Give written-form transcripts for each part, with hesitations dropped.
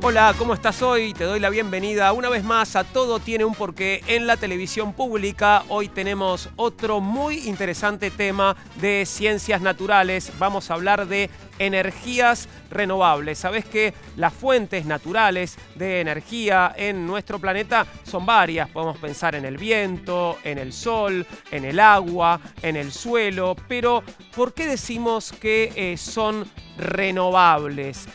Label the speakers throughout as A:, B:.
A: Hola, ¿cómo estás hoy? Te doy la bienvenida una vez más a Todo Tiene un Porqué en la televisión pública. Hoy tenemos otro muy interesante tema de ciencias naturales. Vamos a hablar de energías renovables. Sabés que las fuentes naturales de energía en nuestro planeta son varias. Podemos pensar en el viento, en el sol, en el agua, en el suelo. Pero, ¿por qué decimos que son renovables?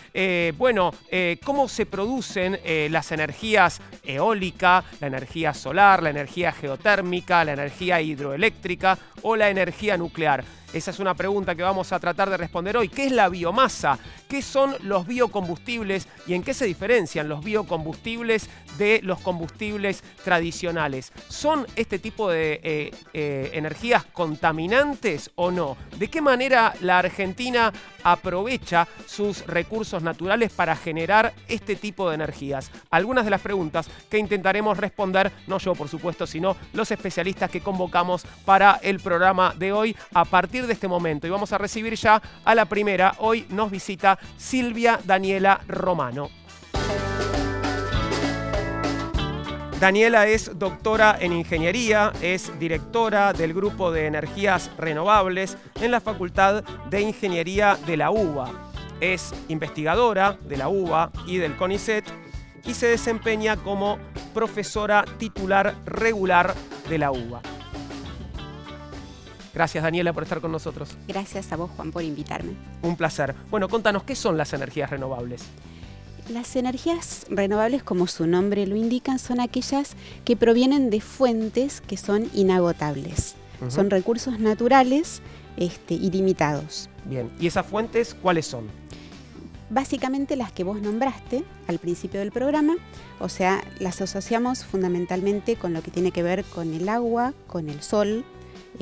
A: ¿Cómo se producen las energías eólica, la energía solar, la energía geotérmica, la energía hidroeléctrica o la energía nuclear? Esa es una pregunta que vamos a tratar de responder hoy. ¿Qué es la biomasa? ¿Qué son los biocombustibles? ¿Y en qué se diferencian los biocombustibles de los combustibles tradicionales? ¿Son este tipo de energías contaminantes o no? ¿De qué manera la Argentina aprovecha sus recursos naturales para generar este tipo de energías? Algunas de las preguntas que intentaremos responder, no yo por supuesto, sino los especialistas que convocamos para el programa de hoy a partir de este momento. Y vamos a recibir ya a la primera. Hoy nos visita Silvia Daniela Romano. Daniela es doctora en ingeniería, es directora del grupo de energías renovables en la Facultad de Ingeniería de la UBA. Es investigadora de la UBA y del CONICET y se desempeña como profesora titular regular de la UBA. Gracias, Daniela, por estar con nosotros.
B: Gracias a vos, Juan, por invitarme.
A: Un placer. Bueno, contanos, ¿qué son las energías renovables?
B: Las energías renovables, como su nombre lo indican, son aquellas que provienen de fuentes que son inagotables. Son recursos naturales ilimitados.
A: Bien, ¿y esas fuentes cuáles son?
B: Básicamente las que vos nombraste al principio del programa, o sea, las asociamos fundamentalmente con lo que tiene que ver con el agua, con el sol,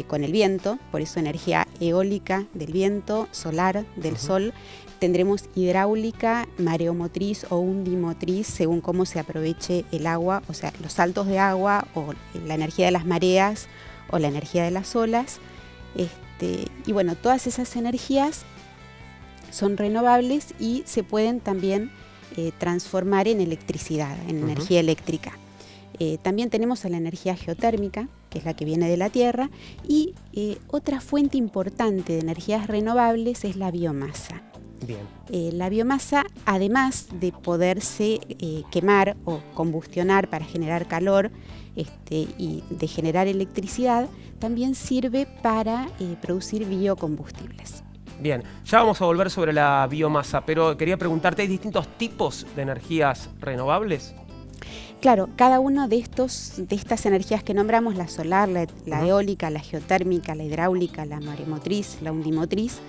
B: con el viento, por eso energía eólica del viento, solar del sol. Tendremos hidráulica, mareomotriz o undimotriz, según cómo se aproveche el agua, o sea, los saltos de agua o la energía de las mareas o la energía de las olas. Y bueno, todas esas energías son renovables y se pueden también transformar en electricidad, en energía eléctrica. También tenemos a la energía geotérmica, que es la que viene de la Tierra, y otra fuente importante de energías renovables es la biomasa. Bien. La biomasa, además de poderse quemar o combustionar para generar calor y de generar electricidad, también sirve para producir biocombustibles.
A: Bien, ya vamos a volver sobre la biomasa, pero quería preguntarte, ¿hay distintos tipos de energías renovables?
B: Claro, cada uno de estas energías que nombramos, la solar, la eólica, la geotérmica, la hidráulica, la maremotriz, la undimotriz,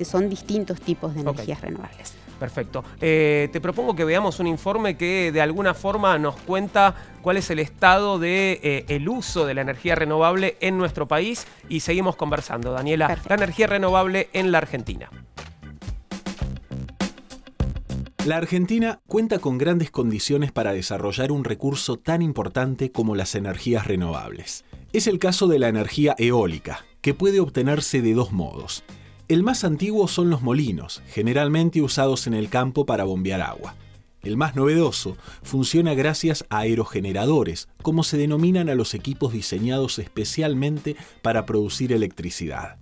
B: son distintos tipos de energías renovables.
A: Perfecto. Te propongo que veamos un informe que de alguna forma nos cuenta cuál es el estado de el uso de la energía renovable en nuestro país y seguimos conversando. Daniela, perfecto. La energía renovable en la Argentina.
C: La Argentina cuenta con grandes condiciones para desarrollar un recurso tan importante como las energías renovables. Es el caso de la energía eólica, que puede obtenerse de dos modos. El más antiguo son los molinos, generalmente usados en el campo para bombear agua. El más novedoso funciona gracias a aerogeneradores, como se denominan a los equipos diseñados especialmente para producir electricidad.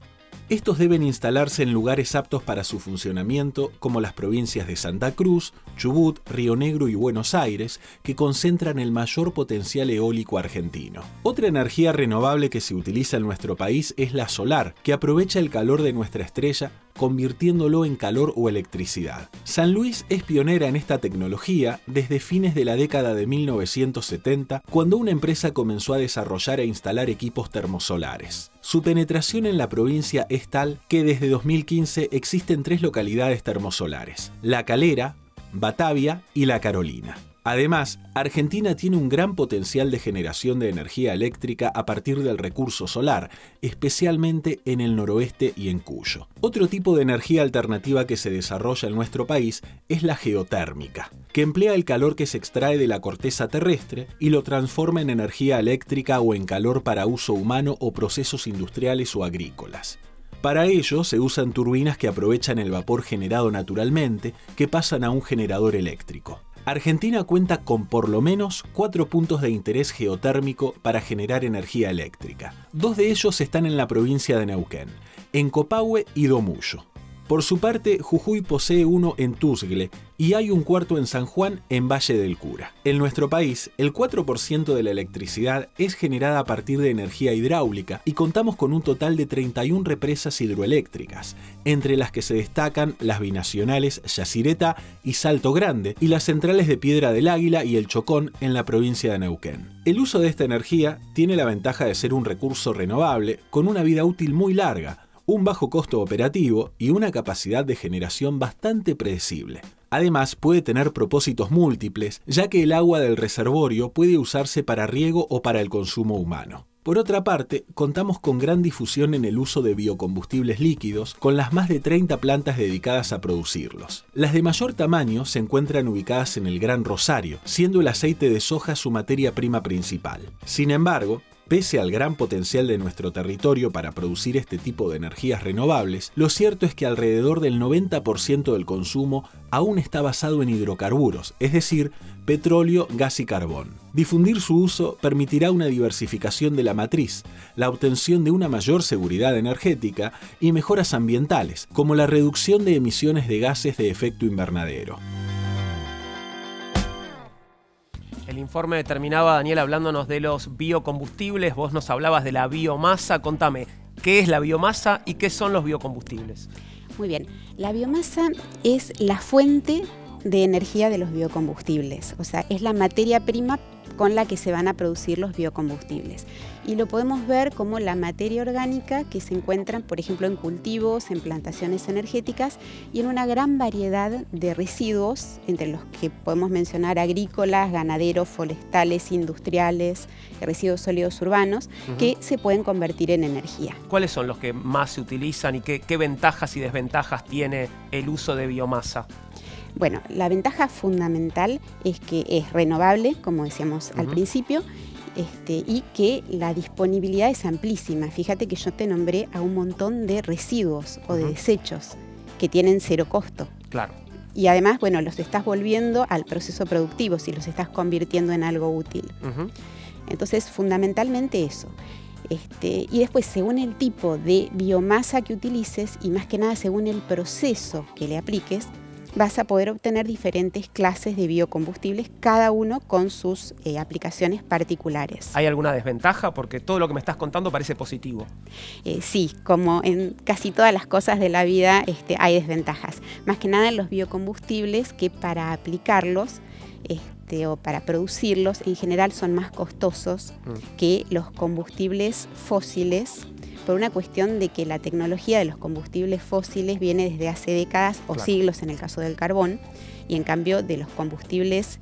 C: Estos deben instalarse en lugares aptos para su funcionamiento, como las provincias de Santa Cruz, Chubut, Río Negro y Buenos Aires, que concentran el mayor potencial eólico argentino. Otra energía renovable que se utiliza en nuestro país es la solar, que aprovecha el calor de nuestra estrella, convirtiéndolo en calor o electricidad. San Luis es pionera en esta tecnología desde fines de la década de 1970, cuando una empresa comenzó a desarrollar e instalar equipos termosolares. Su penetración en la provincia es tal que desde 2015 existen 3 localidades termosolares: La Calera, Batavia y La Carolina. Además, Argentina tiene un gran potencial de generación de energía eléctrica a partir del recurso solar, especialmente en el noroeste y en Cuyo. Otro tipo de energía alternativa que se desarrolla en nuestro país es la geotérmica, que emplea el calor que se extrae de la corteza terrestre y lo transforma en energía eléctrica o en calor para uso humano o procesos industriales o agrícolas. Para ello se usan turbinas que aprovechan el vapor generado naturalmente, que pasan a un generador eléctrico. Argentina cuenta con por lo menos 4 puntos de interés geotérmico para generar energía eléctrica. 2 de ellos están en la provincia de Neuquén, en Copahue y Domullo. Por su parte, Jujuy posee uno en Tusgle y hay un cuarto en San Juan, en Valle del Cura. En nuestro país, el 4% de la electricidad es generada a partir de energía hidráulica y contamos con un total de 31 represas hidroeléctricas, entre las que se destacan las binacionales Yacireta y Salto Grande y las centrales de Piedra del Águila y El Chocón en la provincia de Neuquén. El uso de esta energía tiene la ventaja de ser un recurso renovable con una vida útil muy larga, un bajo costo operativo y una capacidad de generación bastante predecible. Además, puede tener propósitos múltiples, ya que el agua del reservorio puede usarse para riego o para el consumo humano. Por otra parte, contamos con gran difusión en el uso de biocombustibles líquidos, con las más de 30 plantas dedicadas a producirlos. Las de mayor tamaño se encuentran ubicadas en el Gran Rosario, siendo el aceite de soja su materia prima principal. Sin embargo, pese al gran potencial de nuestro territorio para producir este tipo de energías renovables, lo cierto es que alrededor del 90% del consumo aún está basado en hidrocarburos, es decir, petróleo, gas y carbón. Difundir su uso permitirá una diversificación de la matriz, la obtención de una mayor seguridad energética y mejoras ambientales, como la reducción de emisiones de gases de efecto invernadero.
A: El informe terminaba, Daniel, hablándonos de los biocombustibles. Vos nos hablabas de la biomasa. Contame, ¿qué es la biomasa y qué son los biocombustibles?
B: Muy bien, la biomasa es la fuente de energía de los biocombustibles, o sea, es la materia prima con la que se van a producir los biocombustibles. Y lo podemos ver como la materia orgánica que se encuentra, por ejemplo, en cultivos, en plantaciones energéticas y en una gran variedad de residuos, entre los que podemos mencionar agrícolas, ganaderos, forestales, industriales, residuos sólidos urbanos, que se pueden convertir en energía.
A: ¿Cuáles son los que más se utilizan y qué ventajas y desventajas tiene el uso de biomasa?
B: Bueno, la ventaja fundamental es que es renovable, como decíamos al principio, y que la disponibilidad es amplísima. Fíjate que yo te nombré a un montón de residuos o de desechos que tienen cero costo.
A: Claro.
B: Y además, bueno, los estás volviendo al proceso productivo, si los estás convirtiendo en algo útil. Entonces, fundamentalmente eso. Y después, según el tipo de biomasa que utilices y más que nada según el proceso que le apliques, vas a poder obtener diferentes clases de biocombustibles, cada uno con sus aplicaciones particulares.
A: ¿Hay alguna desventaja? Porque todo lo que me estás contando parece positivo.
B: Sí, como en casi todas las cosas de la vida hay desventajas. Más que nada en los biocombustibles, que para aplicarlos o para producirlos en general son más costosos que los combustibles fósiles, por una cuestión de que la tecnología de los combustibles fósiles viene desde hace décadas o siglos en el caso del carbón, y en cambio de los combustibles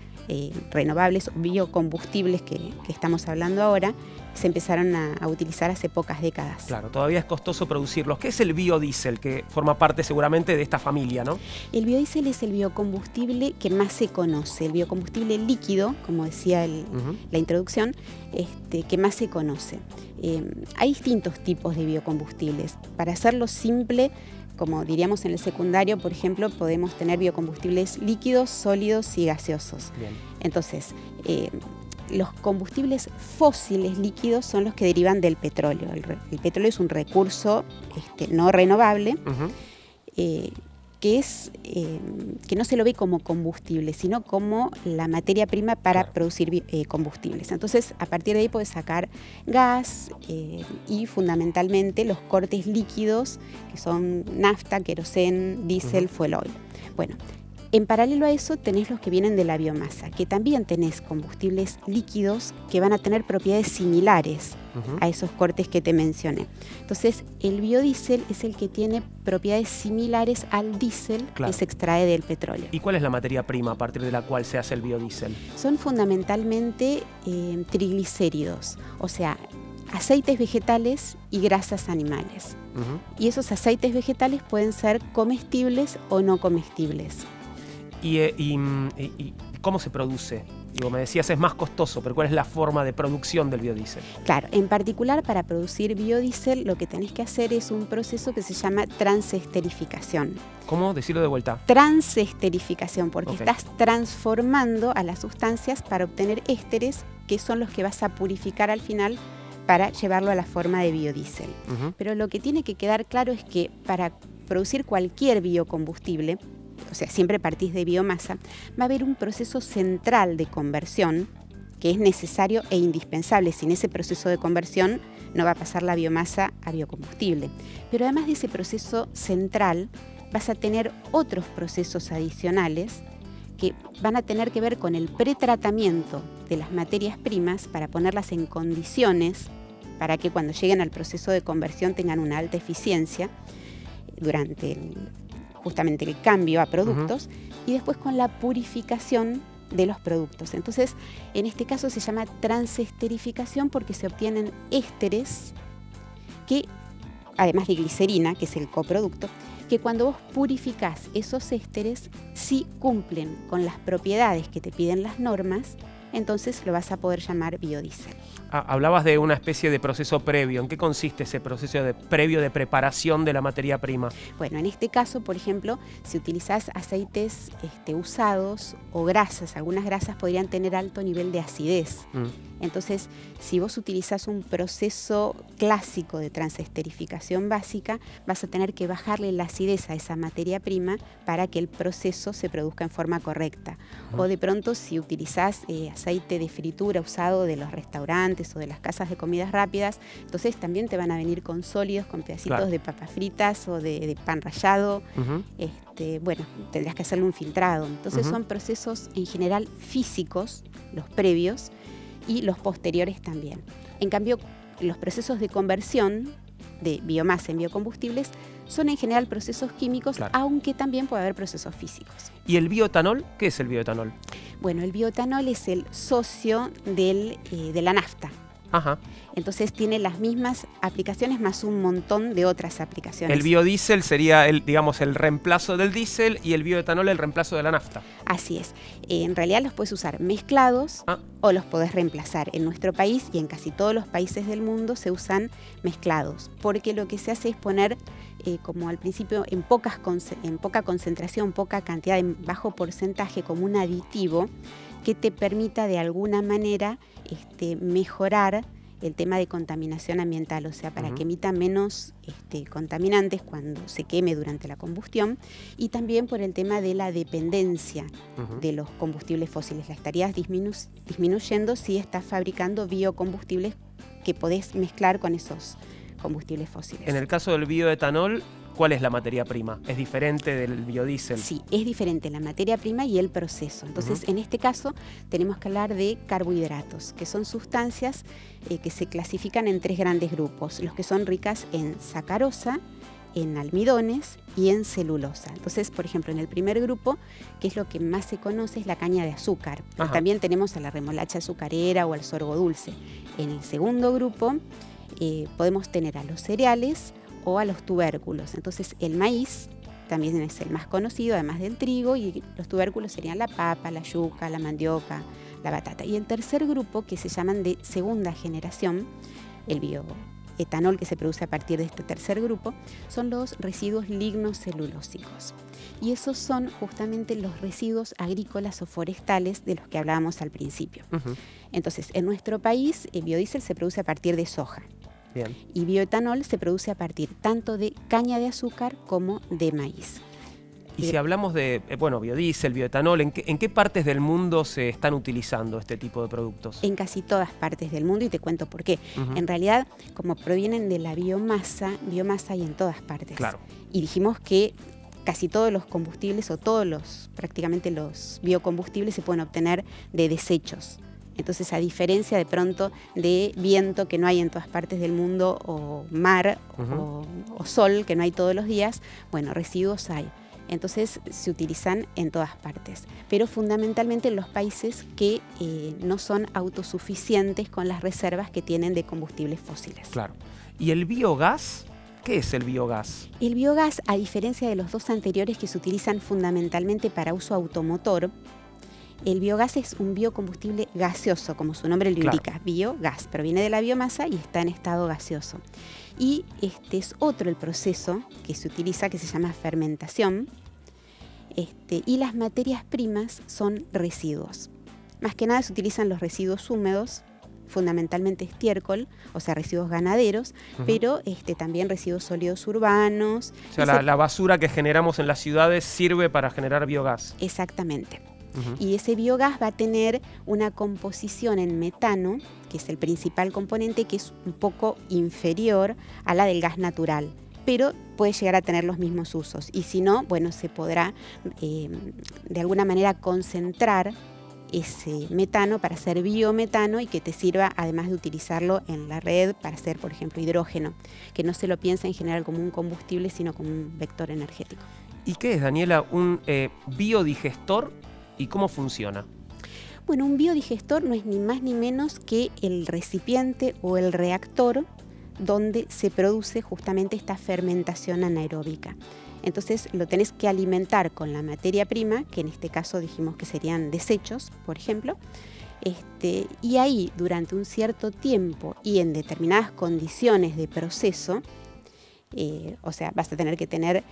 B: renovables, biocombustibles que estamos hablando ahora, se empezaron a utilizar hace pocas décadas.
A: Claro, todavía es costoso producirlos. ¿Qué es el biodiesel, que forma parte seguramente de esta familia, no? El
B: biodiesel es el biocombustible que más se conoce, el biocombustible líquido, como decía la introducción, que más se conoce. Hay distintos tipos de biocombustibles. Para hacerlo simple, como diríamos en el secundario, por ejemplo, podemos tener biocombustibles líquidos, sólidos y gaseosos. Bien. Entonces, los combustibles fósiles líquidos son los que derivan del petróleo. El petróleo es un recurso no renovable, que no se lo ve como combustible, sino como la materia prima para producir combustibles. Entonces, a partir de ahí puedes sacar gas y fundamentalmente los cortes líquidos, que son nafta, queroseno, diésel, fuel oil. Bueno, en paralelo a eso tenés los que vienen de la biomasa, que también tenés combustibles líquidos que van a tener propiedades similares a esos cortes que te mencioné. Entonces, el biodiesel es el que tiene propiedades similares al diésel que se extrae del petróleo.
A: ¿Y cuál es la materia prima a partir de la cual se hace el biodiesel?
B: Son fundamentalmente triglicéridos, o sea, aceites vegetales y grasas animales. Y esos aceites vegetales pueden ser comestibles o no comestibles.
A: ¿Y cómo se produce? Digo, me decías es más costoso, pero ¿cuál es la forma de producción del biodiesel?
B: Claro, en particular para producir biodiesel lo que tenés que hacer es un proceso que se llama transesterificación.
A: ¿Cómo? Decirlo de vuelta.
B: Transesterificación, porque
A: Ok.
B: estás transformando a las sustancias para obtener ésteres, que son los que vas a purificar al final para llevarlo a la forma de biodiesel.
A: Ujú.
B: Pero lo que tiene que quedar claro es que para producir cualquier biocombustible, o sea, siempre partís de biomasa, va a haber un proceso central de conversión que es necesario e indispensable. Sin ese proceso de conversión no va a pasar la biomasa a biocombustible. Pero además de ese proceso central, vas a tener otros procesos adicionales que van a tener que ver con el pretratamiento de las materias primas para ponerlas en condiciones para que cuando lleguen al proceso de conversión tengan una alta eficiencia durante justamente el cambio a productos, y después con la purificación de los productos. Entonces, en este caso se llama transesterificación porque se obtienen ésteres que, además de glicerina, que es el coproducto, que cuando vos purificás esos ésteres, sí cumplen con las propiedades que te piden las normas, entonces lo vas a poder llamar biodiesel.
A: Hablabas de una especie de proceso previo. ¿En qué consiste ese proceso previo de preparación de la materia prima?
B: Bueno, en este caso, por ejemplo, si utilizás aceites usados o grasas, algunas grasas podrían tener alto nivel de acidez. Entonces, si vos utilizás un proceso clásico de transesterificación básica, vas a tener que bajarle la acidez a esa materia prima para que el proceso se produzca en forma correcta. O de pronto, si utilizás aceite de fritura usado de los restaurantes o de las casas de comidas rápidas, entonces también te van a venir con sólidos, con pedacitos
A: Claro.
B: de papas fritas o de pan rallado. Bueno, tendrás que hacerle un filtrado. Entonces son procesos en general físicos, los previos, y los posteriores también. En cambio, los procesos de conversión de biomasa en biocombustibles son en general procesos químicos,
A: Claro.
B: aunque también puede haber procesos físicos.
A: ¿Y el bioetanol? ¿Qué es el bioetanol?
B: Bueno, el bioetanol es el socio de la nafta.
A: Ajá.
B: Entonces tiene las mismas aplicaciones más un montón de otras aplicaciones.
A: El biodiesel sería el reemplazo del diésel y el bioetanol el reemplazo de la nafta.
B: Así es. En realidad los puedes usar mezclados o los podés reemplazar. En nuestro país y en casi todos los países del mundo se usan mezclados, porque lo que se hace es poner, como al principio, en poca concentración, poca cantidad, en bajo porcentaje, como un aditivo que te permita de alguna manera mejorar el tema de contaminación ambiental, o sea, para que emita menos contaminantes cuando se queme durante la combustión, y también por el tema de la dependencia de los combustibles fósiles. La estarías disminuyendo si estás fabricando biocombustibles que podés mezclar con esos combustibles fósiles.
A: En el caso del bioetanol, ¿cuál es la materia prima? ¿Es diferente del biodiesel?
B: Sí, es diferente la materia prima y el proceso. Entonces, en este caso, tenemos que hablar de carbohidratos, que son sustancias que se clasifican en tres grandes grupos, los que son ricas en sacarosa, en almidones y en celulosa. Entonces, por ejemplo, en el primer grupo, que es lo que más se conoce, es la caña de azúcar. También tenemos a la remolacha azucarera o al sorgo dulce. En el segundo grupo, podemos tener a los cereales o a los tubérculos. Entonces el maíz también es el más conocido, además del trigo, y los tubérculos serían la papa, la yuca, la mandioca, la batata. Y el tercer grupo, que se llaman de segunda generación, el bioetanol que se produce a partir de este tercer grupo, son los residuos lignocelulósicos. Y esos son justamente los residuos agrícolas o forestales de los que hablábamos al principio. Entonces, en nuestro país, el biodiesel se produce a partir de soja.
A: Bien.
B: Y bioetanol se produce a partir tanto de caña de azúcar como de maíz.
A: Y si hablamos de biodiesel, bioetanol, ¿en qué partes del mundo se están utilizando este tipo de productos?
B: En casi todas partes del mundo, y te cuento por qué. En realidad, como provienen de la biomasa hay en todas partes.
A: Claro.
B: Y dijimos que casi todos los combustibles, o prácticamente los biocombustibles, se pueden obtener de desechos. Entonces, a diferencia de pronto de viento que no hay en todas partes del mundo, o mar o sol que no hay todos los días, bueno, residuos hay. Entonces se utilizan en todas partes, pero fundamentalmente en los países que no son autosuficientes con las reservas que tienen de combustibles fósiles.
A: Claro. ¿Y el biogás? ¿Qué es el biogás?
B: El biogás, a diferencia de los dos anteriores que se utilizan fundamentalmente para uso automotor, El biogás es un biocombustible gaseoso, como su nombre lo indica, biogás, pero viene de la biomasa y está en estado gaseoso. Y este es otro el proceso que se utiliza, que se llama fermentación, y las materias primas son residuos. Más que nada se utilizan los residuos húmedos, fundamentalmente estiércol, o sea, residuos ganaderos, pero también residuos sólidos urbanos.
A: O sea, la basura que generamos en las ciudades sirve para generar biogás.
B: Exactamente. Y ese biogás va a tener una composición en metano, que es el principal componente, que es un poco inferior a la del gas natural, pero puede llegar a tener los mismos usos. Y si no, bueno, se podrá de alguna manera concentrar ese metano para hacer biometano y que te sirva, además de utilizarlo en la red, para hacer, por ejemplo, hidrógeno, que no se lo piensa en general como un combustible, sino como un vector energético.
A: ¿Y qué es, Daniela, un biodigestor y cómo funciona?
B: Bueno, un biodigestor no es ni más ni menos que el recipiente o el reactor donde se produce justamente esta fermentación anaeróbica. Entonces lo tenés que alimentar con la materia prima, que en este caso dijimos que serían desechos, por ejemplo, y ahí durante un cierto tiempo y en determinadas condiciones de proceso, o sea, vas a tener que tener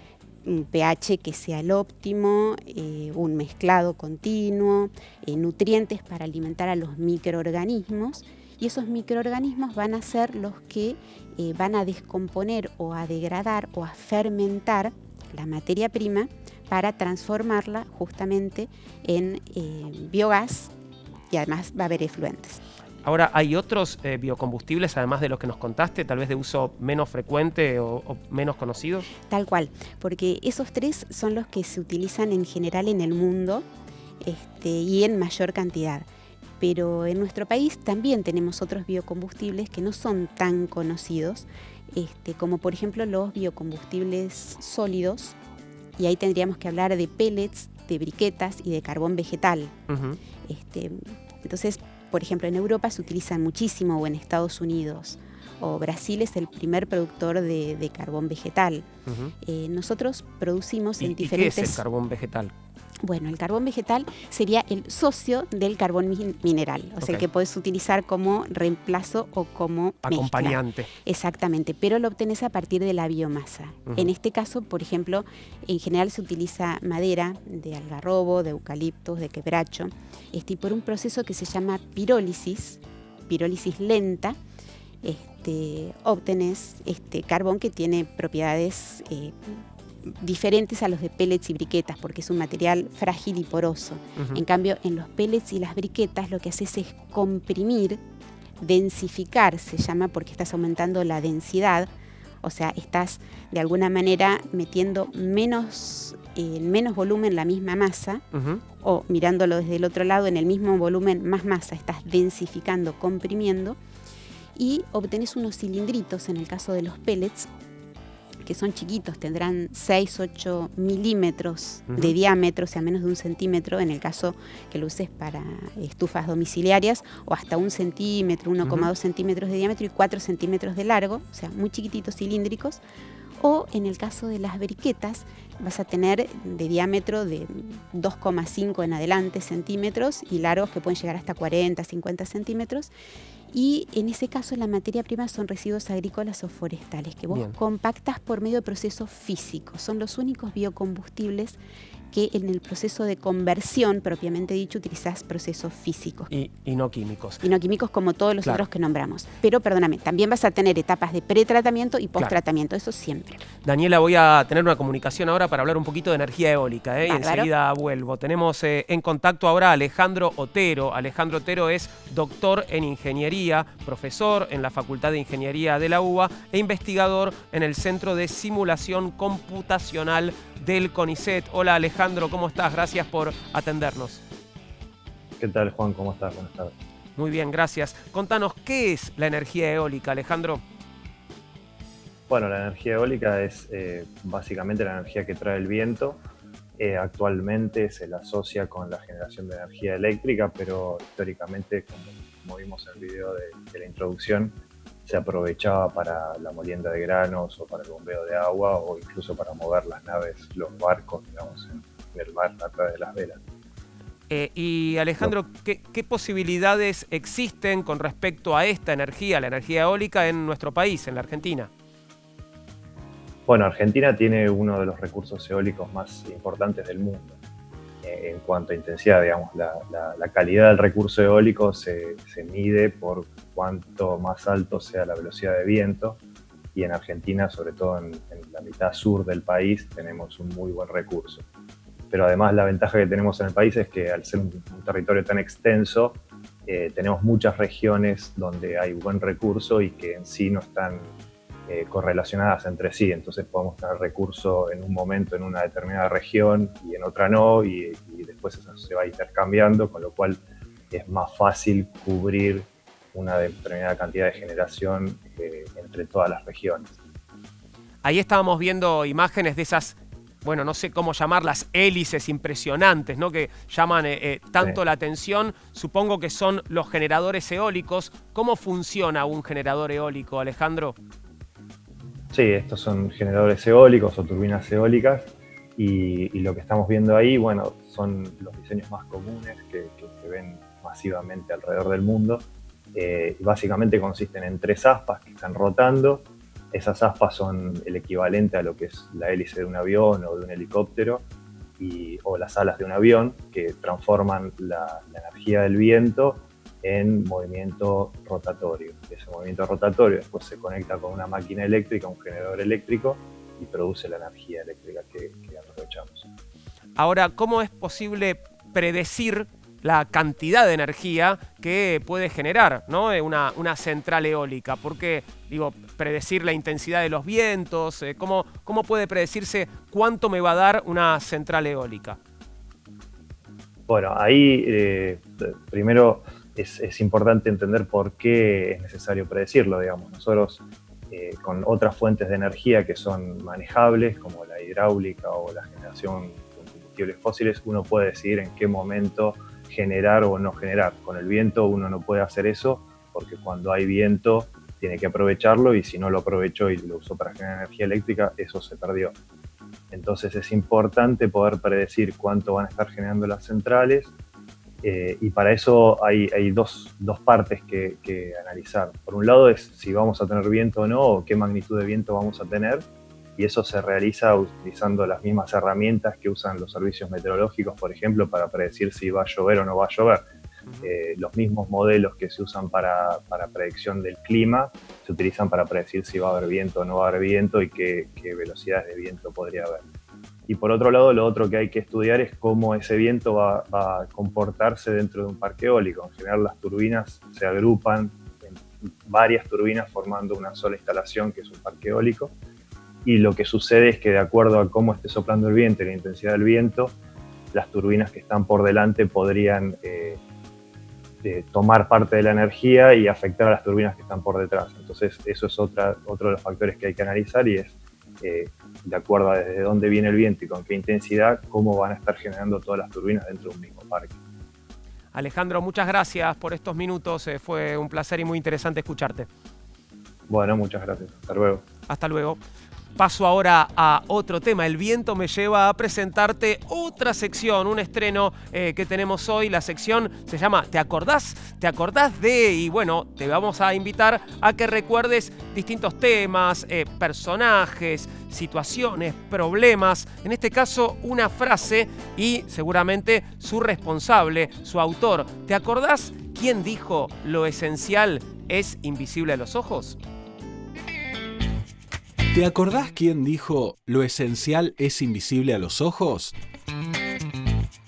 B: un pH que sea el óptimo, un mezclado continuo, nutrientes para alimentar a los microorganismos, y esos microorganismos van a ser los que van a descomponer o a degradar o a fermentar la materia prima para transformarla justamente en biogás, y además va a haber efluentes.
A: Ahora, ¿hay otros biocombustibles, además de los que nos contaste, tal vez de uso menos frecuente o menos conocidos?
B: Tal cual, porque esos tres son los que se utilizan en general en el mundo y en mayor cantidad. Pero en nuestro país también tenemos otros biocombustibles que no son tan conocidos, como por ejemplo los biocombustibles sólidos, y ahí tendríamos que hablar de pellets, de briquetas y de carbón vegetal. Entonces, por ejemplo, en Europa se utilizan muchísimo, o en Estados Unidos, o Brasil es el primer productor de carbón vegetal. Nosotros producimos en diferentes...
A: ¿Y qué es el carbón vegetal?
B: Bueno, el carbón vegetal sería el socio del carbón mineral, o sea, el que puedes utilizar como reemplazo o como
A: acompañante.
B: Mezcla. Exactamente, pero lo obtenés a partir de la biomasa. En este caso, por ejemplo, en general se utiliza madera de algarrobo, de eucaliptos, de quebracho, y por un proceso que se llama pirólisis lenta, obtenés carbón que tiene propiedades diferentes a los de pellets y briquetas, porque es un material frágil y poroso. En cambio, en los pellets y las briquetas lo que haces es comprimir, densificar, se llama, porque estás aumentando la densidad, o sea, estás de alguna manera metiendo menos volumen la misma masa, o mirándolo desde el otro lado, en el mismo volumen más masa, estás densificando, comprimiendo, y obtenés unos cilindritos, en el caso de los pellets, que son chiquitos, tendrán 6-8 milímetros de diámetro, o sea, menos de 1 centímetro, en el caso que lo uses para estufas domiciliarias, o hasta 1 centímetro, 1,2 centímetros de diámetro y 4 centímetros de largo, o sea, muy chiquititos, cilíndricos. O en el caso de las briquetas, vas a tener de diámetro de 2,5 en adelante centímetros y largos que pueden llegar hasta 40, 50 centímetros. Y en ese caso la materia prima son residuos agrícolas o forestales que vos compactas por medio de procesos físicos. Son los únicos biocombustibles que en el proceso de conversión, propiamente dicho, utilizás procesos físicos.
A: Y no químicos.
B: Y no químicos como todos los otros que nombramos. Pero, perdóname, también vas a tener etapas de pretratamiento y posttratamiento, eso siempre.
A: Daniela, voy a tener una comunicación ahora para hablar un poquito de energía eólica, y enseguida vuelvo. Tenemos en contacto ahora a Alejandro Otero. Alejandro Otero es doctor en ingeniería, profesor en la Facultad de Ingeniería de la UBA e investigador en el Centro de Simulación Computacional del CONICET. Hola Alejandro, ¿cómo estás? Gracias por atendernos.
D: ¿Qué tal, Juan? ¿Cómo estás? Buenas tardes.
A: Muy bien, gracias. Contanos, ¿qué es la energía eólica, Alejandro?
D: Bueno, la energía eólica es básicamente la energía que trae el viento. Actualmente se la asocia con la generación de energía eléctrica, pero históricamente, como vimos en el video de la introducción, se aprovechaba para la molienda de granos o para el bombeo de agua o incluso para mover las naves, los barcos, digamos, en el mar a través de las velas.
A: Y Alejandro, ¿qué posibilidades existen con respecto a esta energía, la energía eólica en nuestro país, en la Argentina?
D: Bueno, Argentina tiene uno de los recursos eólicos más importantes del mundo. En cuanto a intensidad, digamos, la calidad del recurso eólico se mide por cuanto más alto sea la velocidad de viento, y en Argentina, sobre todo en la mitad sur del país, tenemos un muy buen recurso. Pero además la ventaja que tenemos en el país es que al ser un territorio tan extenso, tenemos muchas regiones donde hay buen recurso y que en sí no están correlacionadas entre sí. Entonces podemos tener recurso en un momento en una determinada región y en otra no, y después eso se va intercambiando, con lo cual es más fácil cubrir una determinada cantidad de generación entre todas las regiones.
A: Ahí estábamos viendo imágenes de esas, bueno, no sé cómo llamarlas, hélices impresionantes, ¿no? Que llaman tanto la atención. Supongo que son los generadores eólicos. ¿Cómo funciona un generador eólico, Alejandro?
D: Sí, estos son generadores eólicos o turbinas eólicas, y lo que estamos viendo ahí, bueno, son los diseños más comunes que se ven masivamente alrededor del mundo. Básicamente consisten en 3 aspas que están rotando. Esas aspas son el equivalente a lo que es la hélice de un avión o de un helicóptero, o las alas de un avión, que transforman la energía del viento en movimiento rotatorio. Ese movimiento rotatorio después se conecta con una máquina eléctrica, un generador eléctrico, y produce la energía eléctrica que aprovechamos.
A: Ahora, ¿cómo es posible predecir la cantidad de energía que puede generar, ¿no? una central eólica? Porque, digo, predecir la intensidad de los vientos, ¿cómo puede predecirse cuánto me va a dar una central eólica?
D: Bueno, ahí primero es importante entender por qué es necesario predecirlo, digamos. Nosotros con otras fuentes de energía que son manejables, como la hidráulica o la generación con combustibles fósiles, uno puede decidir en qué momento generar o no generar. Con el viento uno no puede hacer eso, porque cuando hay viento tiene que aprovecharlo, y si no lo aprovechó y lo usó para generar energía eléctrica, eso se perdió. Entonces es importante poder predecir cuánto van a estar generando las centrales, y para eso hay dos partes que analizar. Por un lado es si vamos a tener viento o no, o qué magnitud de viento vamos a tener, y eso se realiza utilizando las mismas herramientas que usan los servicios meteorológicos, por ejemplo, para predecir si va a llover o no va a llover. Los mismos modelos que se usan para predicción del clima se utilizan para predecir si va a haber viento o no va a haber viento, y qué velocidades de viento podría haber. Y por otro lado, lo otro que hay que estudiar es cómo ese viento va a comportarse dentro de un parque eólico. En general, las turbinas se agrupan en varias turbinas formando una sola instalación, que es un parque eólico. Y lo que sucede es que, de acuerdo a cómo esté soplando el viento y la intensidad del viento, las turbinas que están por delante podrían tomar parte de la energía y afectar a las turbinas que están por detrás. Entonces, eso es otro de los factores que hay que analizar, y es, de acuerdo a desde dónde viene el viento y con qué intensidad, cómo van a estar generando todas las turbinas dentro de un mismo parque.
A: Alejandro, muchas gracias por estos minutos. Fue un placer y muy interesante escucharte.
D: Bueno, muchas gracias. Hasta luego.
A: Hasta luego. Paso ahora a otro tema. El viento me lleva a presentarte otra sección, un estreno que tenemos hoy. La sección se llama ¿Te acordás? ¿Te acordás de? Y bueno, te vamos a invitar a que recuerdes distintos temas, personajes, situaciones, problemas. En este caso, una frase y seguramente su responsable, su autor. ¿Te acordás quién dijo lo esencial es invisible a los ojos?
C: ¿Te acordás quién dijo lo esencial es invisible a los ojos?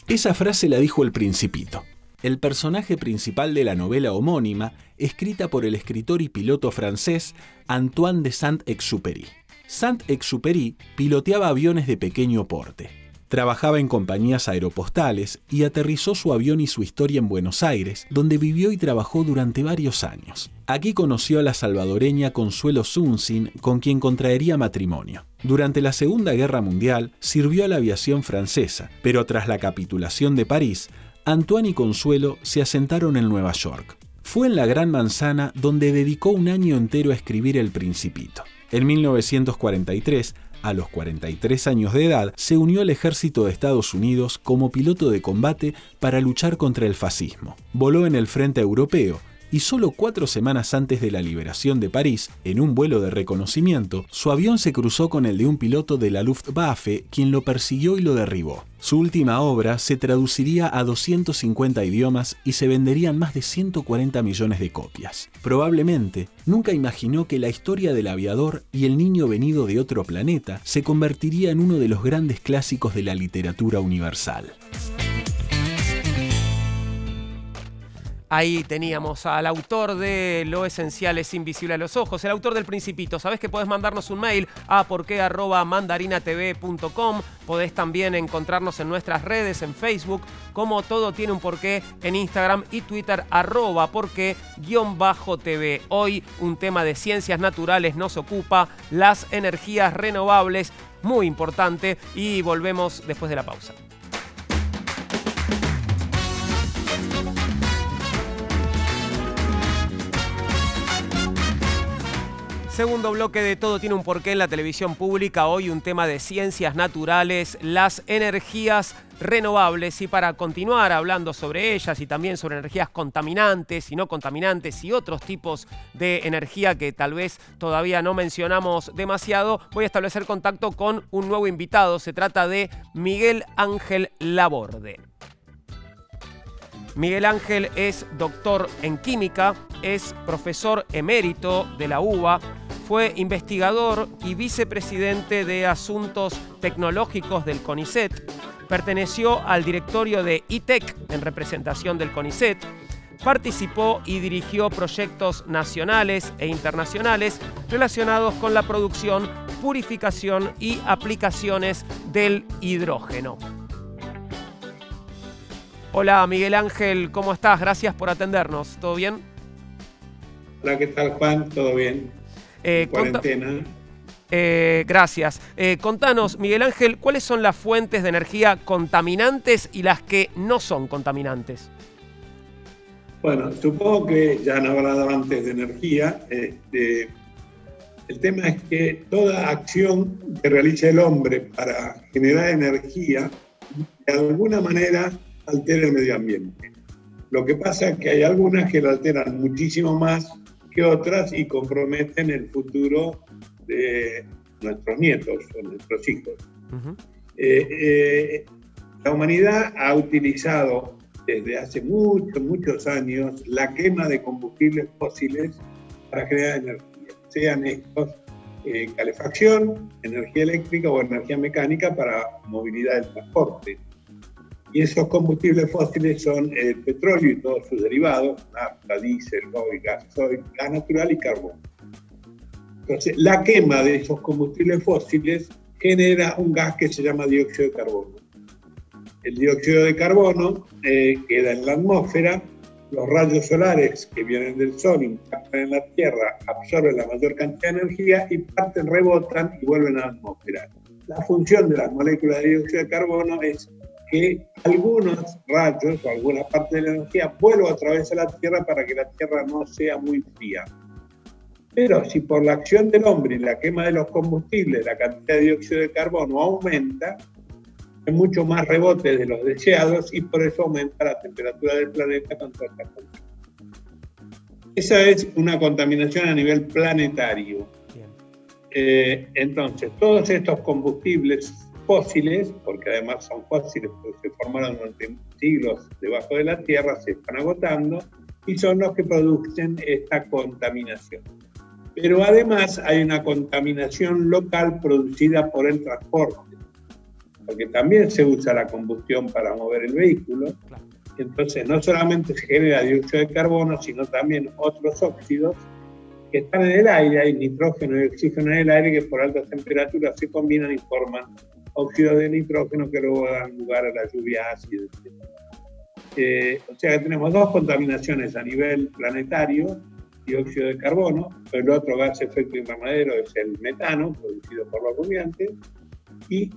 C: Esa frase la dijo El Principito, el personaje principal de la novela homónima, escrita por el escritor y piloto francés Antoine de Saint-Exupéry. Saint-Exupéry piloteaba aviones de pequeño porte. Trabajaba en compañías aeropostales y aterrizó su avión y su historia en Buenos Aires, donde vivió y trabajó durante varios años. Aquí conoció a la salvadoreña Consuelo Zunzin, con quien contraería matrimonio. Durante la Segunda Guerra Mundial sirvió a la aviación francesa, pero tras la capitulación de París, Antoine y Consuelo se asentaron en Nueva York. Fue en la Gran Manzana donde dedicó un año entero a escribir El Principito. En 1943, A los 43 años de edad, se unió al ejército de Estados Unidos como piloto de combate para luchar contra el fascismo. Voló en el frente europeo y solo 4 semanas antes de la liberación de París, en un vuelo de reconocimiento, su avión se cruzó con el de un piloto de la Luftwaffe, quien lo persiguió y lo derribó. Su última obra se traduciría a 250 idiomas y se venderían más de 140 millones de copias. Probablemente, nunca imaginó que la historia del aviador y el niño venido de otro planeta se convertiría en uno de los grandes clásicos de la literatura universal.
A: Ahí teníamos al autor de Lo esencial es invisible a los ojos, el autor del Principito. Sabés que podés mandarnos un mail a porqué@mandarinatv.com. Podés también encontrarnos en nuestras redes, en Facebook, como Todo Tiene un Porqué, en Instagram y Twitter, @porqué_tv. Hoy un tema de ciencias naturales nos ocupa, las energías renovables, muy importante, y volvemos después de la pausa. Segundo bloque de Todo Tiene un Porqué en la televisión pública. Hoy un tema de ciencias naturales, las energías renovables. Y para continuar hablando sobre ellas y también sobre energías contaminantes y no contaminantes y otros tipos de energía que tal vez todavía no mencionamos demasiado, voy a establecer contacto con un nuevo invitado. Se trata de Miguel Ángel Laborde. Miguel Ángel es doctor en química, es profesor emérito de la UBA, fue investigador y vicepresidente de Asuntos Tecnológicos del CONICET, perteneció al directorio de ITEC en representación del CONICET, participó y dirigió proyectos nacionales e internacionales relacionados con la producción, purificación y aplicaciones del hidrógeno. Hola Miguel Ángel, ¿cómo estás? Gracias por atendernos. ¿Todo bien?
E: Hola, ¿qué tal, Juan? ¿Todo bien? Cuarentena.
A: Gracias. Contanos, Miguel Ángel, ¿cuáles son las fuentes de energía contaminantes y las que no son contaminantes?
E: Bueno, supongo que ya han hablado antes de energía. El tema es que toda acción que realiza el hombre para generar energía, de alguna manera altera el medio ambiente. Lo que pasa es que hay algunas que lo alteran muchísimo más que otras y comprometen el futuro de nuestros nietos o nuestros hijos. Uh-huh. La humanidad ha utilizado desde hace muchos años la quema de combustibles fósiles para generar energía, sean estos calefacción, energía eléctrica o energía mecánica para movilidad del transporte. Y esos combustibles fósiles son el petróleo y todos sus derivados, nafta, diésel, gasoil, gas natural y carbón. Entonces, la quema de esos combustibles fósiles genera un gas que se llama dióxido de carbono. El dióxido de carbono queda en la atmósfera, los rayos solares que vienen del sol impactan en la Tierra, absorben la mayor cantidad de energía y parten, rebotan y vuelven a la atmósfera. La función de las moléculas de dióxido de carbono es que algunos rayos o alguna parte de la energía vuelva a través de la Tierra para que la Tierra no sea muy fría. Pero si por la acción del hombre y la quema de los combustibles la cantidad de dióxido de carbono aumenta, hay mucho más rebotes de los deseados y por eso aumenta la temperatura del planeta con toda esta contaminación. Esa es una contaminación a nivel planetario. Entonces, todos estos combustibles fósiles, porque además son fósiles porque se formaron durante siglos debajo de la Tierra, se están agotando y son los que producen esta contaminación. Pero además hay una contaminación local producida por el transporte, porque también se usa la combustión para mover el vehículo. Entonces no solamente se genera dióxido de carbono, sino también otros óxidos que están en el aire. Hay nitrógeno y oxígeno en el aire que por altas temperaturas se combinan y forman óxidos de nitrógeno que luego dan lugar a la lluvia ácida. O sea que tenemos dos contaminaciones a nivel planetario, dióxido de carbono, el otro gas de efecto invernadero es el metano, producido por los rumiantes, y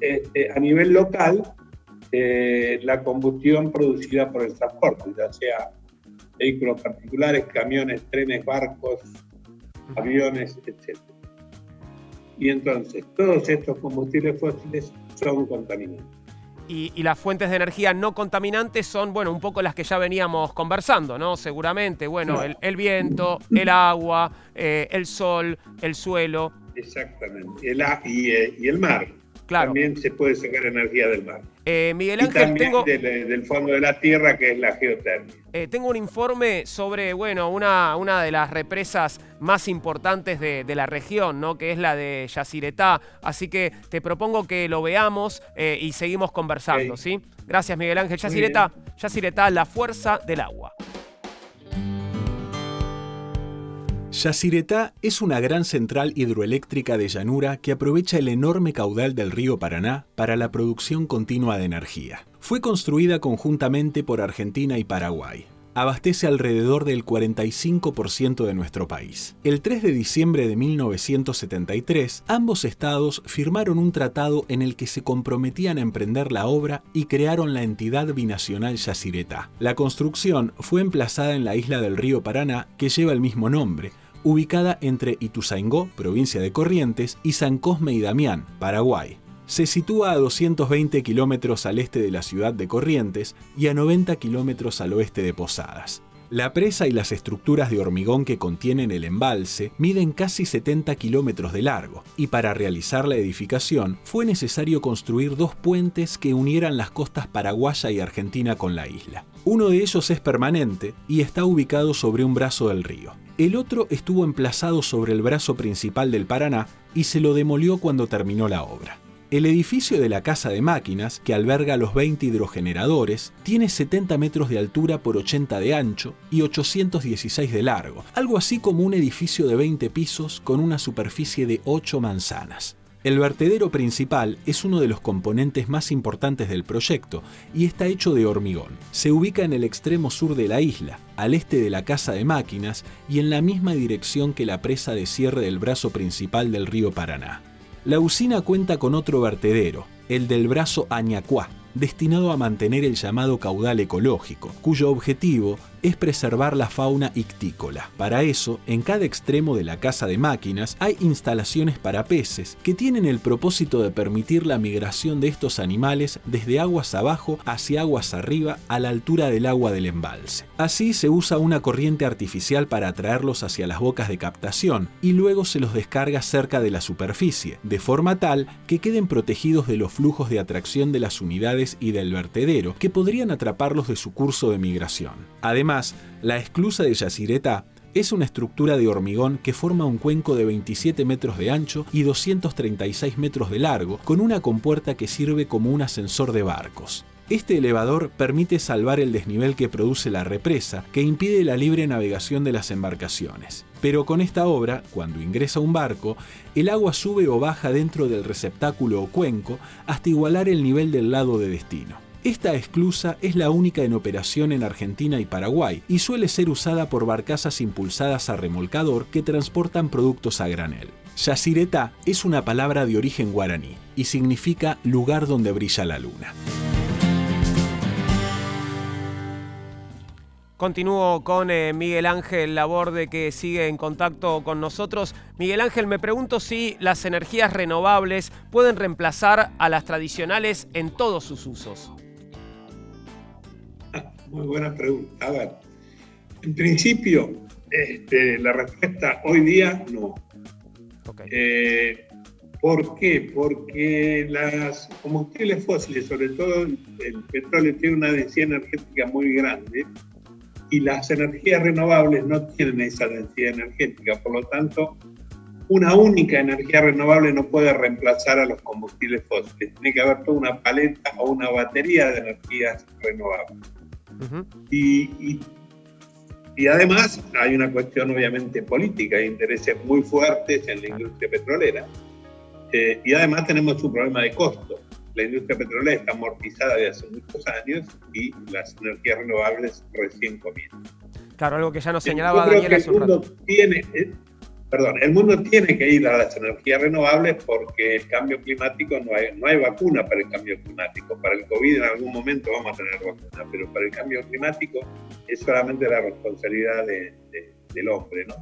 E: a nivel local, la combustión producida por el transporte, ya sea vehículos particulares, camiones, trenes, barcos, aviones, etc. y entonces todos estos combustibles fósiles son contaminantes.
A: Y las fuentes de energía no contaminantes son, bueno, un poco las que ya veníamos conversando, ¿no? Seguramente, bueno,
E: Claro.
A: el viento, el agua, el sol, el suelo.
E: Exactamente. Y el mar.
A: Claro.
E: También se puede sacar energía del mar.
A: Miguel
E: Y
A: Ángel,
E: también del fondo de la tierra, que es la geotermia.
A: tengo un informe sobre, bueno, una de las represas más importantes de la región, ¿no? Que es la de Yacyretá. Así que te propongo que lo veamos y seguimos conversando,
E: Okay.
A: ¿sí? Gracias, Miguel Ángel. Yacyretá, la fuerza del agua.
C: Yacyretá es una gran central hidroeléctrica de llanura que aprovecha el enorme caudal del río Paraná para la producción continua de energía. Fue construida conjuntamente por Argentina y Paraguay. Abastece alrededor del 45% de nuestro país. El 3 de diciembre de 1973, ambos estados firmaron un tratado en el que se comprometían a emprender la obra y crearon la entidad binacional Yacyretá. La construcción fue emplazada en la isla del río Paraná, que lleva el mismo nombre, ubicada entre Ituzaingó, provincia de Corrientes, y San Cosme y Damián, Paraguay. Se sitúa a 220 kilómetros al este de la ciudad de Corrientes y a 90 kilómetros al oeste de Posadas. La presa y las estructuras de hormigón que contienen el embalse miden casi 70 kilómetros de largo, y para realizar la edificación fue necesario construir 2 puentes que unieran las costas paraguaya y argentina con la isla. Uno de ellos es permanente y está ubicado sobre un brazo del río. El otro estuvo emplazado sobre el brazo principal del Paraná y se lo demolió cuando terminó la obra. El edificio de la Casa de Máquinas, que alberga los 20 hidrogeneradores, tiene 70 metros de altura por 80 de ancho y 816 de largo, algo así como un edificio de 20 pisos con una superficie de 8 manzanas. El vertedero principal es uno de los componentes más importantes del proyecto y está hecho de hormigón. Se ubica en el extremo sur de la isla, al este de la Casa de Máquinas y en la misma dirección que la presa de cierre del brazo principal del río Paraná. La usina cuenta con otro vertedero, el del brazo Añacuá, destinado a mantener el llamado caudal ecológico, cuyo objetivo es preservar la fauna ictícola. Para eso, en cada extremo de la Casa de Máquinas hay instalaciones para peces que tienen el propósito de permitir la migración de estos animales desde aguas abajo hacia aguas arriba a la altura del agua del embalse. Así se usa una corriente artificial para atraerlos hacia las bocas de captación y luego se los descarga cerca de la superficie, de forma tal que queden protegidos de los flujos de atracción de las unidades y del vertedero que podrían atraparlos de su curso de migración. Además, la esclusa de Yacyretá es una estructura de hormigón que forma un cuenco de 27 metros de ancho y 236 metros de largo, con una compuerta que sirve como un ascensor de barcos. Este elevador permite salvar el desnivel que produce la represa, que impide la libre navegación de las embarcaciones. Pero con esta obra, cuando ingresa un barco, el agua sube o baja dentro del receptáculo o cuenco hasta igualar el nivel del lado de destino. Esta esclusa es la única en operación en Argentina y Paraguay y suele ser usada por barcazas impulsadas a remolcador que transportan productos a granel. Yacyretá es una palabra de origen guaraní y significa lugar donde brilla la luna.
A: Continúo con Miguel Ángel Laborde, que sigue en contacto con nosotros. Miguel Ángel, me pregunto si las energías renovables pueden reemplazar a las tradicionales en todos sus usos.
E: Muy buena pregunta. A ver, en principio, la respuesta hoy día no.
A: Okay.
E: ¿Por qué? Porque los combustibles fósiles, sobre todo el petróleo, tiene una densidad energética muy grande y las energías renovables no tienen esa densidad energética. Por lo tanto, una única energía renovable no puede reemplazar a los combustibles fósiles. Tiene que haber toda una paleta o una batería de energías renovables.
A: Uh-huh.
E: Y además hay una cuestión obviamente política, hay intereses muy fuertes en la industria petrolera. Y además tenemos un problema de costo. La industria petrolera está amortizada desde hace muchos años y las energías renovables recién comienzan.
A: Claro, algo que ya nos señalaba Daniel hace un rato.
E: El mundo tiene que ir a las energías renovables porque el cambio climático, no hay vacuna para el cambio climático. Para el COVID en algún momento vamos a tener vacuna, pero para el cambio climático es solamente la responsabilidad del hombre, ¿no?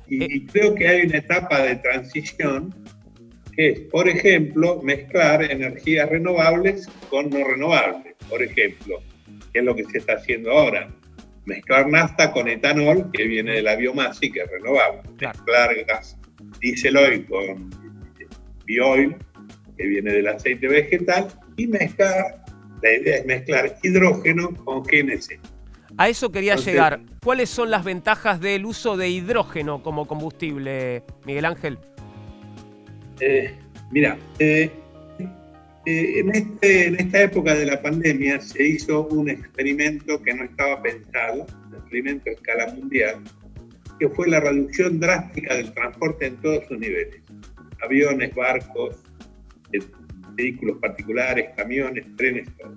E: Y creo que hay una etapa de transición que es, por ejemplo, mezclar energías renovables con no renovables. Por ejemplo, ¿qué es lo que se está haciendo ahora? Mezclar nafta con etanol, que viene de la biomasa y que es renovable.
A: Claro.
E: Mezclar gas diesel oil con bioil, que viene del aceite vegetal, y mezclar, la idea es mezclar hidrógeno con GNC.
A: A eso quería
E: Entonces,
A: llegar. ¿Cuáles son las ventajas del uso de hidrógeno como combustible, Miguel Ángel?
E: Mira, en esta época de la pandemia se hizo un experimento que no estaba pensado, un experimento a escala mundial, que fue la reducción drástica del transporte en todos sus niveles. Aviones, barcos, vehículos particulares, camiones, trenes, todo.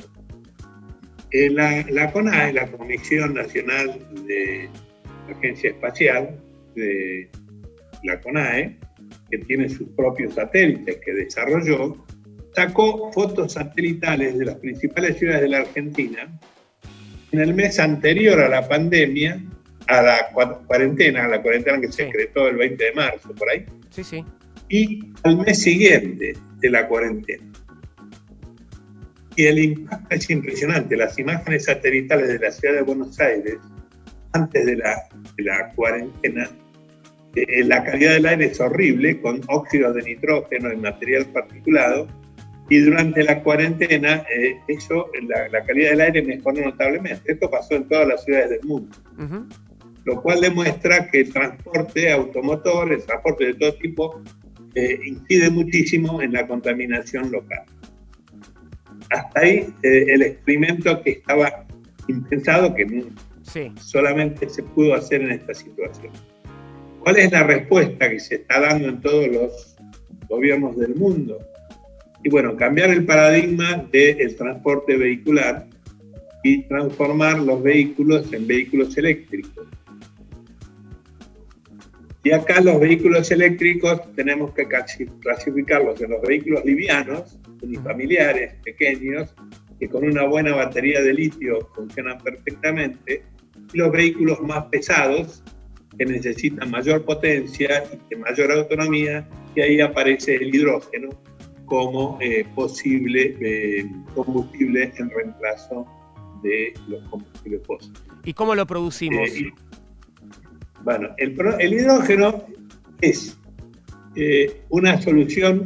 E: La CONAE, la Comisión Nacional de Agencia Espacial de la CONAE, que tiene sus propios satélites que desarrolló, sacó fotos satelitales de las principales ciudades de la Argentina en el mes anterior a la pandemia, a la cuarentena que se decretó el 20 de marzo, por ahí,
A: Sí.
E: y al mes siguiente de la cuarentena. Y el impacto es impresionante. Las imágenes satelitales de la ciudad de Buenos Aires, antes de la cuarentena, la calidad del aire es horrible, con óxidos de nitrógeno y material particulado, y durante la cuarentena la calidad del aire mejoró notablemente. Esto pasó en todas las ciudades del mundo.
A: Uh-huh.
E: Lo cual demuestra que el transporte automotor, el transporte de todo tipo, incide muchísimo en la contaminación local. Hasta ahí el experimento que estaba impensado, que solamente se pudo hacer en esta situación. ¿Cuál es la respuesta que se está dando en todos los gobiernos del mundo? Y bueno, cambiar el paradigma del transporte vehicular y transformar los vehículos en vehículos eléctricos. Y acá los vehículos eléctricos tenemos que clasificarlos en los vehículos livianos, unifamiliares, pequeños, que con una buena batería de litio funcionan perfectamente, y los vehículos más pesados, que necesitan mayor potencia y de mayor autonomía, y ahí aparece el hidrógeno como posible combustible en reemplazo de los combustibles fósiles.
A: ¿Y cómo lo producimos?
E: Bueno, el hidrógeno es una solución,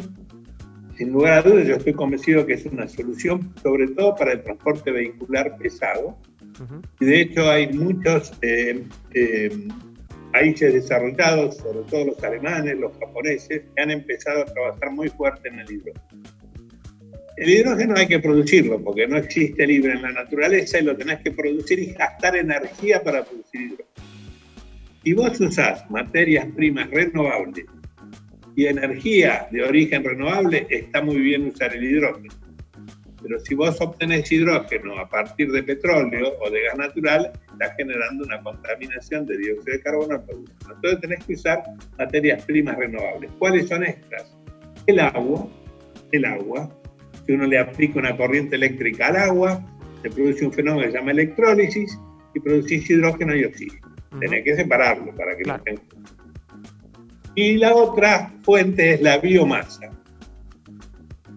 E: sin lugar a dudas, yo estoy convencido que es una solución, sobre todo para el transporte vehicular pesado. Uh-huh. Y de hecho hay muchos países desarrollados, sobre todo los alemanes, los japoneses, que han empezado a trabajar muy fuerte en el hidrógeno. El hidrógeno hay que producirlo, porque no existe libre en la naturaleza y lo tenés que producir y gastar energía para producir hidrógeno. Si vos usás materias primas renovables y energía de origen renovable, está muy bien usar el hidrógeno. Pero si vos obtenés hidrógeno a partir de petróleo o de gas natural, estás generando una contaminación de dióxido de carbono. Entonces tenés que usar materias primas renovables. ¿Cuáles son estas? El agua. Si uno le aplica una corriente eléctrica al agua, se produce un fenómeno que se llama electrólisis y producís hidrógeno y oxígeno. Tenés que separarlo para que no estén juntos. Y la otra fuente es la biomasa.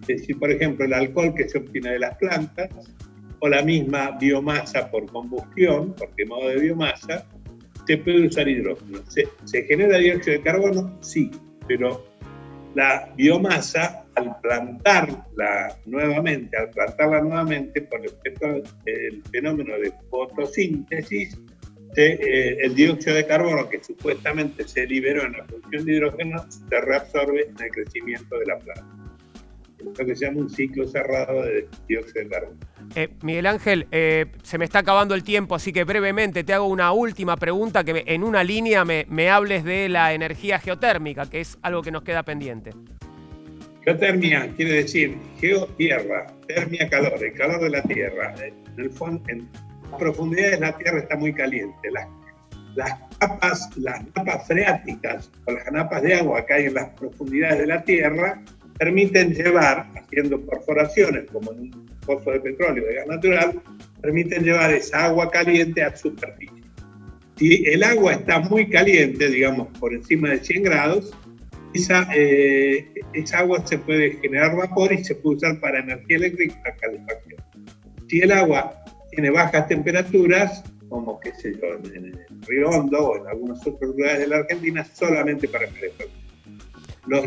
E: Es decir, por ejemplo, el alcohol que se obtiene de las plantas, o la misma biomasa por combustión, por quemado de biomasa, se puede usar hidrógeno. ¿Se genera dióxido de carbono? Sí, pero la biomasa, al plantarla nuevamente, por el fenómeno de fotosíntesis, el dióxido de carbono que supuestamente se liberó en la producción de hidrógeno se reabsorbe en el crecimiento de la planta. Es lo que se llama un ciclo cerrado de dióxido de carbono.
A: Miguel Ángel, se me está acabando el tiempo, así que brevemente te hago una última pregunta, que en una línea me hables de la energía geotérmica, que es algo que nos queda pendiente.
E: Geotermia quiere decir geotierra, termia calor, el calor de la tierra. En el fondo, en profundidades la tierra está muy caliente. Las napas freáticas o las napas de agua que hay en las profundidades de la tierra permiten llevar, haciendo perforaciones como en un pozo de petróleo de gas natural, permiten llevar esa agua caliente a superficie. Si el agua está muy caliente, digamos por encima de 100 grados, esa agua se puede generar vapor y se puede usar para energía eléctrica y para calefacción. Si el agua tiene bajas temperaturas, como qué sé yo, en el Río Hondo o en algunos otros lugares de la Argentina, solamente para calefacción. Uno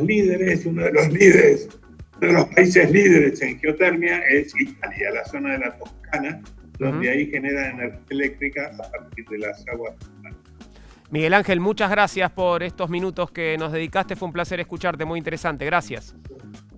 E: de los países líderes en geotermia es Italia, la zona de la Toscana, donde ahí generan energía eléctrica a partir de las aguas.
A: Miguel Ángel, muchas gracias por estos minutos que nos dedicaste. Fue un placer escucharte, muy interesante. Gracias.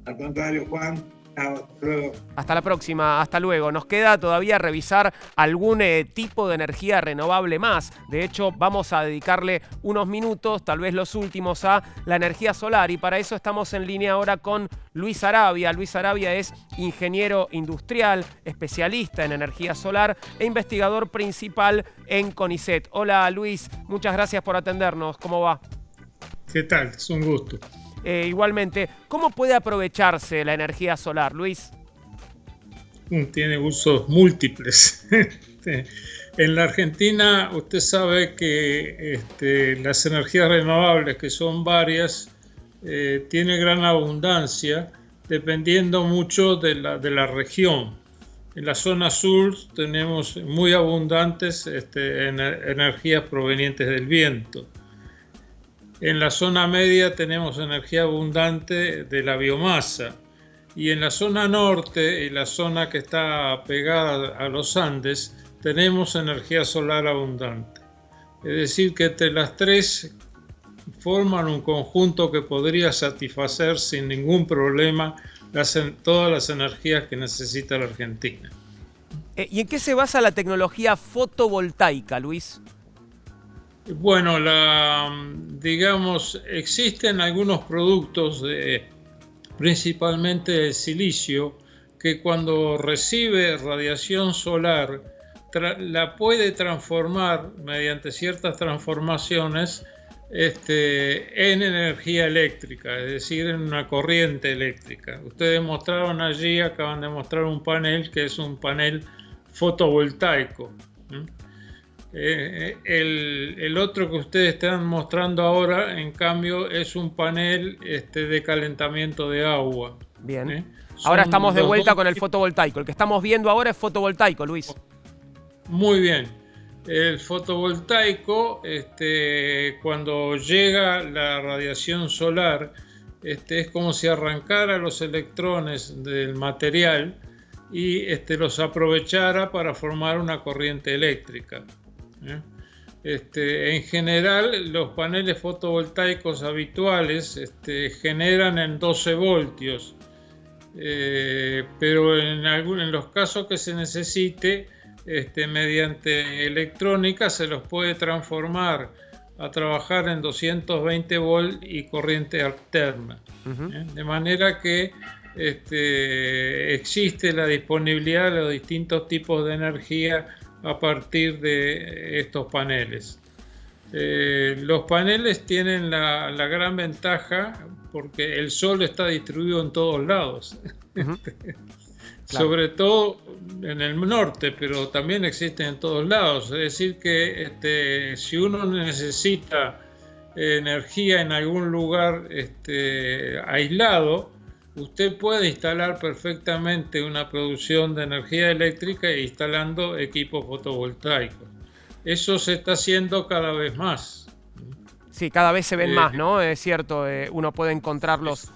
E: Al contrario, Juan. Hasta luego.
A: Hasta la próxima, hasta luego. Nos queda todavía revisar algún tipo de energía renovable más. De hecho, vamos a dedicarle unos minutos, tal vez los últimos, a la energía solar. Y para eso estamos en línea ahora con Luis Arabia. Luis Arabia es ingeniero industrial, especialista en energía solar e investigador principal en CONICET. Hola Luis, muchas gracias por atendernos. ¿Cómo va?
F: ¿Qué tal? Es un gusto.
A: Igualmente, ¿cómo puede aprovecharse la energía solar, Luis?
F: Tiene usos múltiples. En la Argentina, usted sabe que las energías renovables, que son varias, tiene gran abundancia, dependiendo mucho de la región. En la zona sur tenemos muy abundantes energías provenientes del viento. En la zona media tenemos energía abundante de la biomasa. Y en la zona norte y la zona que está pegada a los Andes, tenemos energía solar abundante. Es decir, que entre las tres forman un conjunto que podría satisfacer sin ningún problema todas las energías que necesita la Argentina.
A: ¿Y en qué se basa la tecnología fotovoltaica, Luis?
F: Bueno, digamos, existen algunos productos, principalmente el silicio, que cuando recibe radiación solar la puede transformar mediante ciertas transformaciones en energía eléctrica, es decir, en una corriente eléctrica. Ustedes mostraron allí, acaban de mostrar un panel que es un panel fotovoltaico. El otro que ustedes están mostrando ahora, en cambio, es un panel de calentamiento de agua.
A: Bien. Ahora estamos de vuelta con el fotovoltaico. El que estamos viendo ahora es fotovoltaico, Luis.
F: Muy bien. El fotovoltaico, cuando llega la radiación solar, es como si arrancara los electrones del material y los aprovechara para formar una corriente eléctrica. En general, los paneles fotovoltaicos habituales generan en 12 voltios, pero en los casos que se necesite, mediante electrónica se los puede transformar a trabajar en 220 volt y corriente alterna. De manera que existe la disponibilidad de los distintos tipos de energía a partir de estos paneles. Los paneles tienen la gran ventaja porque el sol está distribuido en todos lados. Claro. Sobre todo en el norte, pero también existen en todos lados. Es decir que si uno necesita energía en algún lugar aislado, usted puede instalar perfectamente una producción de energía eléctrica instalando equipos fotovoltaicos. Eso se está haciendo cada vez más.
A: Sí, cada vez se ven más, ¿no? Es cierto, uno puede encontrarlos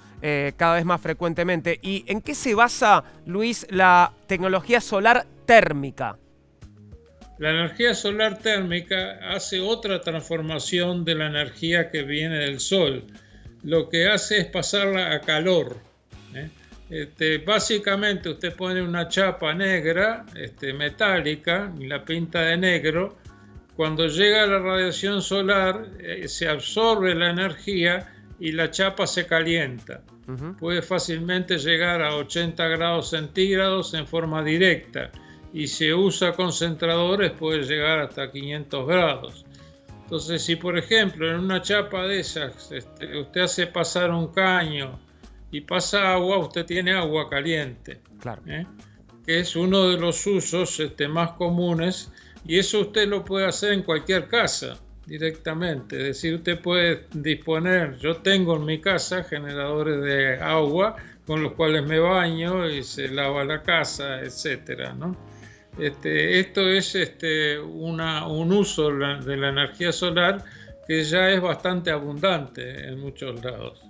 A: cada vez más frecuentemente. ¿Y en qué se basa, Luis, la tecnología solar térmica?
F: La energía solar térmica hace otra transformación de la energía que viene del sol. Lo que hace es pasarla a calor. Básicamente usted pone una chapa negra, metálica, y la pinta de negro. Cuando llega la radiación solar, se absorbe la energía y la chapa se calienta. Puede fácilmente llegar a 80 grados centígrados en forma directa, y si usa concentradores puede llegar hasta 500 grados. Entonces, si por ejemplo en una chapa de esas usted hace pasar un caño y pasa agua, usted tiene agua caliente.
A: Claro.
F: Que es uno de los usos más comunes, y eso usted lo puede hacer en cualquier casa. directamente. Es decir, usted puede disponer, yo tengo en mi casa generadores de agua con los cuales me baño y se lava la casa, etcétera, ¿no? Esto es un uso de la energía solar que ya es bastante abundante en muchos lados.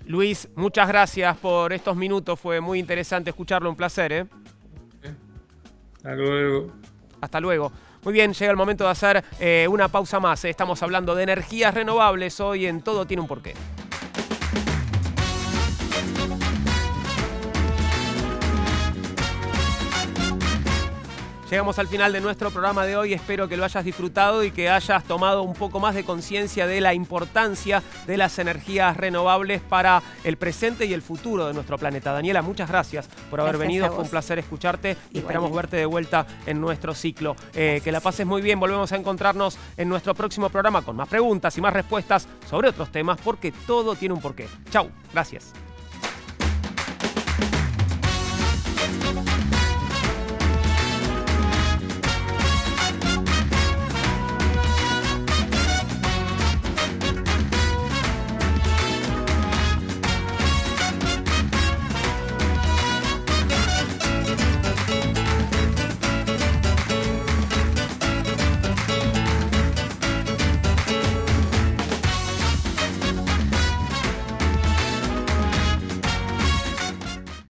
A: Luis, muchas gracias por estos minutos, fue muy interesante escucharlo, un placer, ¿eh?
F: Hasta luego.
A: Hasta luego. Muy bien, llega el momento de hacer una pausa más. Estamos hablando de energías renovables hoy en Todo Tiene un Porqué. Llegamos al final de nuestro programa de hoy, espero que lo hayas disfrutado y que hayas tomado un poco más de conciencia de la importancia de las energías renovables para el presente y el futuro de nuestro planeta. Daniela, muchas gracias por haber venido, fue un placer escucharte y esperamos verte de vuelta en nuestro ciclo. Que la pases muy bien, volvemos a encontrarnos en nuestro próximo programa con más preguntas y más respuestas sobre otros temas porque todo tiene un porqué. Chau, gracias.